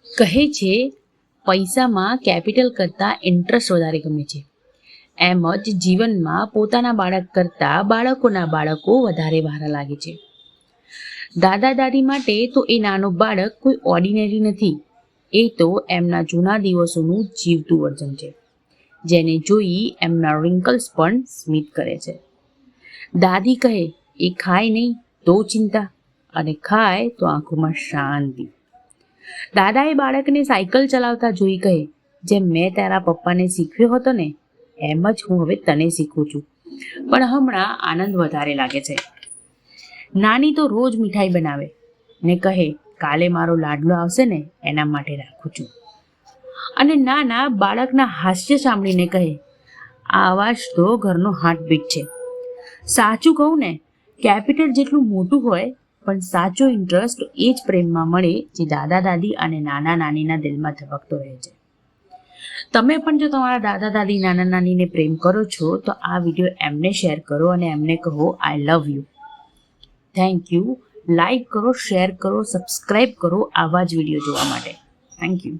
કહે છે પૈસામાં કેપિટલ કરતાં ઇન્ટરેસ્ટ વધારે ગમે છે, એમ જ જીવનમાં પોતાના બાળક કરતાં બાળકોના બાળકો વધારે વારા લાગે છે. દાદા દાદી માટે તો એ નાનું બાળક કોઈ ઓર્ડિનરી નથી, એ તો એમના જૂના દિવસોનું જીવતું વર્જન છે, જેને જોઈ એમના રિંકલ્સ પણ સ્મિત કરે છે. દાદી કહે એ ખાય નહીં તો ચિંતા, અને ખાય તો આંખોમાં શાંતિ. દાદાએ બાળકને સાયકલ ચલાવતા જોઈ કહે, જેમ મેં તારા પપ્પાને શીખવ્યો હતો ને એમ જ હું હવે તને શીખું છું, પણ હમણાં આનંદ વધારે લાગે છે. નાની તો રોજ મીઠાઈ બનાવે ને કહે કાલે મારો લાડલો આવશે ને એના માટે રાખું છું. અને નાના બાળકના હાસ્ય સાંભળીને કહે આ અવાજ તો ઘરનો હાર્ટબીટ છે. સાચું કહું ને, કેપિટલ જેટલું મોટું હોય પણ સાચો ઇન્ટરેસ્ટ એ જ પ્રેમમાં મળે જે દાદા દાદી અને નાના નાનીના દિલમાં ધબકતો રહે છે. તમે પણ જો તમારા દાદા દાદી નાના નાનીને પ્રેમ કરો છો તો આ વિડીયો એમને શેર કરો અને એમને કહો I love you. Thank you. Like કરો, શેર કરો, સબસ્ક્રાઈબ કરો આવા જ વિડીયો જોવા માટે. Thank you.